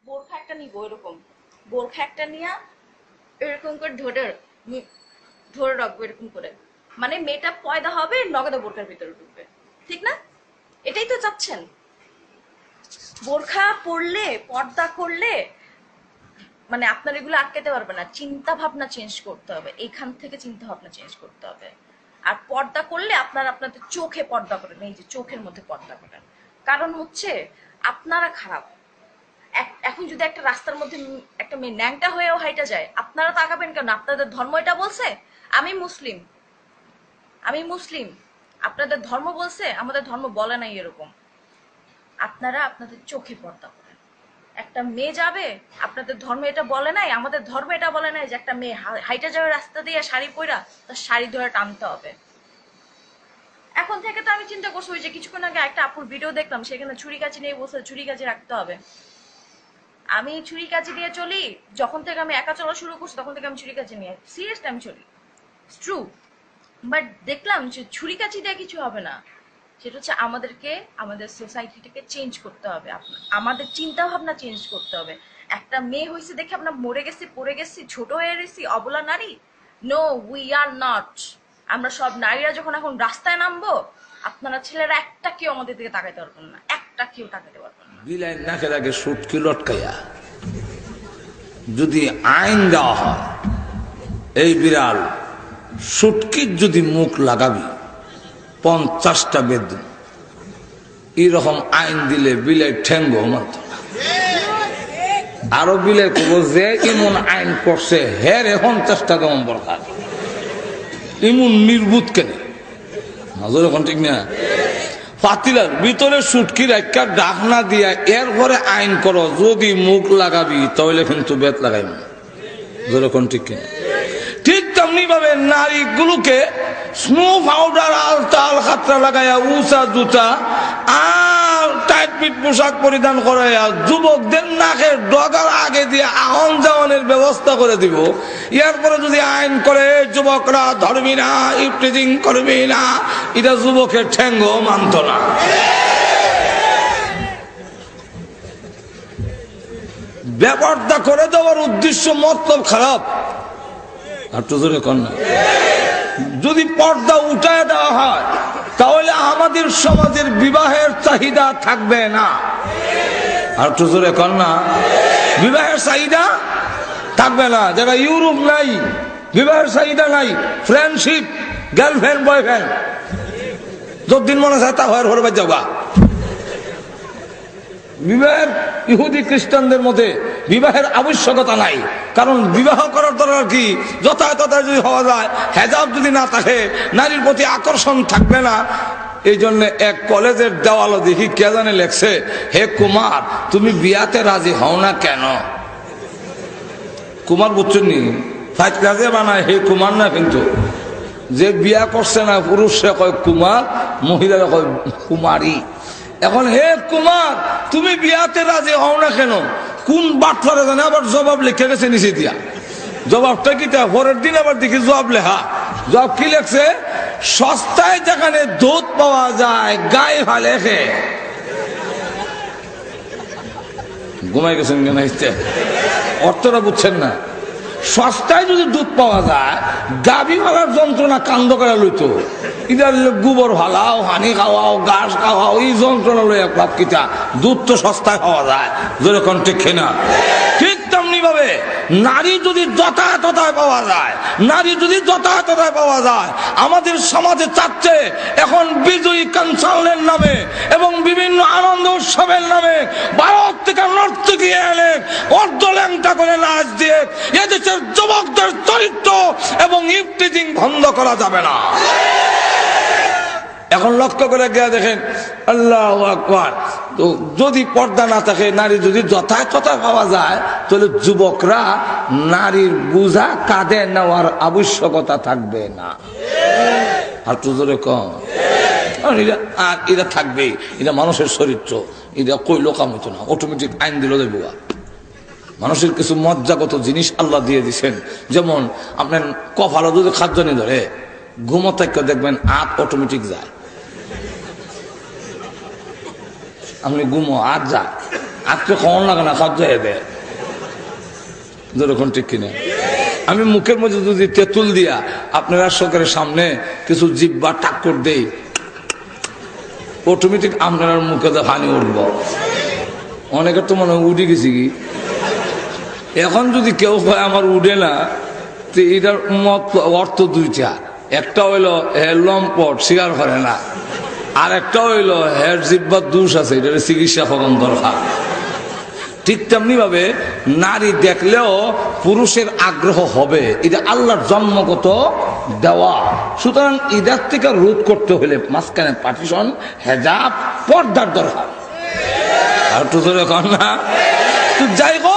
বোরখা একটা নিবো, এরকম বোরখা একটা নিয়ে এরকম করে ধরে ধরে রাখবো এরকম করে, মানে মেয়েটা পয়দা হবে, নগদে বোরখার ভিতরে ঢুকবে, ঠিক না? এটাই তো চাচ্ছেন। বোরখা পরলে, পর্দা করলে মানে আপনার এগুলো আটকাতে পারবে না, চিন্তা ভাবনা চেঞ্জ করতে হবে, এইখান থেকে চিন্তা ভাবনা চেঞ্জ করতে হবে। আর পর্দা করলে আপনাদের চোখে পর্দা করেন, এই যে চোখের মধ্যে পর্দা করেন, কারণ হচ্ছে আপনারা খারাপ। এখন যদি একটা রাস্তার মধ্যে একটা মেয়ে ন্যাংটা হয়েও হাইটা যায়, আপনারা তাকাবেন কেন? আপনাদের ধর্ম এটা বলছে আমি মুসলিম, আমি মুসলিম, আপনাদের ধর্ম বলছে, আমাদের ধর্ম বলে নাই এরকম। আপনারা আপনাদের চোখে পর্দা করেন। একটা মেয়ে যাবে, আপনাদের ধর্ম এটা বলে নাই, আমাদের ধর্ম এটা বলে নাই যে একটা মেয়ে হাইটা যাবে রাস্তা দিয়ে শাড়ি পরা, তার শাড়ি ধরে টানতে হবে। এখন থেকে তো আমি চিন্তা করছি, ওই যে কিছুক্ষণ আগে একটা আপুর ভিডিও দেখলাম, সেখানে ছুরি কাচি নিয়ে বলছে ছুরি কাচি রাখতে হবে। আমি ছুরি কাচি দিয়ে চলি, যখন থেকে আমি একা চলা শুরু করছি তখন থেকে আমি ছুরি কাচি নিয়ে সিরিয়াসলি আমি চলি, ট্রু। বাট দেখলাম যে ছুরি কাচি দিয়ে কিছু হবে না। সেটা হচ্ছে আমাদেরকে আমাদের সোসাইটিটাকে চেঞ্জ করতে হবে, আমাদের চিন্তা ভাবনা চেঞ্জ করতে হবে। একটা মেয়ে হয়েছে দেখে আমরা মরে গেছি, পড়ে গেছি, ছোট হয়ে গেছি, অবলা নারী। No, we are not. আমরা সব নারীরা যখন এখন রাস্তায় নামবো, আপনারা ছেলেরা একটা কেউ আমাদের দিকে তাকাইতে পারবেন না, একটা কেউ তাকাইতে পারবেন না। বিলাই নাকের আগে সুটকি লটকাইয়া যদি আইন দেওয়া হয়, এই বিড়াল সুটকির যদি মুখ লাগাবি 50টা বেদন, এরকম আইন দিলে বিলাই ঠেঙ্গো মানত। আরো বিলাই কব যে এমন আইন করছে হের 50টা দম বরকার, এমন নির্বুত কেন নজর এখন, ঠিক না? পাতিলার ভিতরে সুটকির একটা ডাকনা দিয়া এরপরে আইন করো, যদি মুখ লাগাবি তাহলে কিন্তু বেত লাগাইব না, যেরকম ঠিক কিনা? ঠিক তেমনি ভাবে নারীগুলোকে স্নো পাউডার আলতাল খাতরা লাগাইয়া উঁচা জুতা আর টাইট পিট পোশাক পরিধান করাইয়া যুবকদের নাকের ডগার আগে দিয়ে আহন যাওয়ানের ব্যবস্থা করে দিব। এরপরে যদি আইন করে যুবকরা ধরবি না, ইফটিজিং করবি না, এটা যুবকের ঠেঙ্গ মানত না। ব্যাপারটা করে দেওয়ার উদ্দেশ্য মতলব খারাপ। আর তো জোরে কর না। যদি পর্দা উঠায় দেওয়া হয় তাহলে আমাদের সমাজের বিবাহের চাহিদা থাকবে না। আর তো জোরে কর না। বিবাহের চাহিদা থাকবে না। যারা ইউরোপ নাই, বিবাহের চাহিদা নাই, ফ্রেন্ডশিপ, গার্লফ্রেন্ড বয়ফ্রেন্ড, যতদিন মনে চায় তা হয় হরবার যাবা। বিবাহের ইহুদি খ্রিস্টানদের মধ্যে বিবাহের আবশ্যকতা নাই, কারণ বিবাহ করার দরকার কি? যথাযথ যদি হওয়া যায়, হেজাব যদি না থাকে, নারীর প্রতি আকর্ষণ থাকবে না। এই জন্য এক কলেজের দেওয়ালও দেখি কে জানে লেখছে, হে কুমার তুমি বিয়াতে রাজি হও না কেন? কুমার বুঝছেন নি? ফাইভ ক্লাসে বানায় হে কুমার না, কিন্তু যে বিয়া করছে না পুরুষ সে কয় কুমার, মহিলারা কয় কুমারী। এখন হে কুমার তুমি বিয়াতে রাজি হও না কেন? কোন বাটফারে জানে আবার জবাব লিখে গেছে নিচে দিয়া। জবাবটা কি? পরের দিন আবার দেখি জবাব লেখা। জবাব কি লেখছে? সস্তায় যেখানে দুধ পাওয়া যায় গায়ে ভালে খে। ঘুমাই গেছেন কেন? অর্থটা বুঝছেন না? সস্তায় যদি দুধ পাওয়া যায়, গাভী ভালার যন্ত্রণা কান্দ করে লইতো, ইদার গোবর ভালাও, হানি খাওয়াও, ঘাস খাওয়াও, এই যন্ত্রণা লই এক কিতা। দুধ তো সস্তায় পাওয়া যায়, যেরকম ঠিক কিনা? ঠিক তেমনি ভাবে নারী যদি যথাযথতায় পাওয়া যায়, নারী যদি যথাযথতায় পাওয়া যায়, আমাদের সমাজে চাচ্ছে এখন বিজয়ী কনসার্নের নামে এবং বিভিন্ন আনন্দ উৎসবের নামে ভারত থেকে নর্তকী এনে অর্ধল্যাংটা করে নাচ দিয়ে এদেশের যুবকদের চরিত্র এবং ইফটিজিং বন্ধ করা যাবে না। এখন লক্ষ্য করে গিয়ে দেখেন, আল্লাহু আকবার, তো যদি পর্দা না থাকে, নারী যদি যথাযথতা পাওয়া যায়, তাহলে যুবকরা নারীর বোঝা কাঁধে নেওয়ার আবশ্যকতা থাকবে না। আর তো জোরে কম। আর এটা থাকবেই, এটা মানুষের চরিত্র, এটা কইলো কাম হইতো না, অটোমেটিক আইন দিল দেবো। মানুষের কিছু মজ্জাগত জিনিস আল্লাহ দিয়ে দিচ্ছেন, যেমন আপনার কপালে যদি খাদ্য নিয়ে ধরে ঘুমোতে দেখবেন আত অটোমেটিক যায়, আপনি ঘুমো আর যায়, আজকে কখন লাগে না খাদ্য দেয় যেরকম ঠিক কিনা। আমি মুখের মধ্যে যদি তেঁতুল দিয়া আপনারা সরকারের সামনে কিছু জিব্বা টাক্কর দেই, অটোমেটিক আপনার মুখে হানি উঠব। অনেকের তো মনে হয় উঠে গেছি কি। এখন যদি কেউ হয় আমার উঠে না, তো এটার মত অর্থ দুইটা। একটা হইলো হের লম্পট স্বীকার করে না, আর একটা হইলো হের জিব্বার দোষ আছে, এটা চিকিৎসা করার দরকার। ঠিক তেমনি ভাবে নারী দেখলেও পুরুষের আগ্রহ হবে, এটা আল্লাহর জন্মগত দেওয়া। সুতরাং ইদার থেকে রোধ করতে হলে মাঝখানে পার্টিশন, হেজাব, পর্দার দরকার। আর তো কর না, তো যাই হোক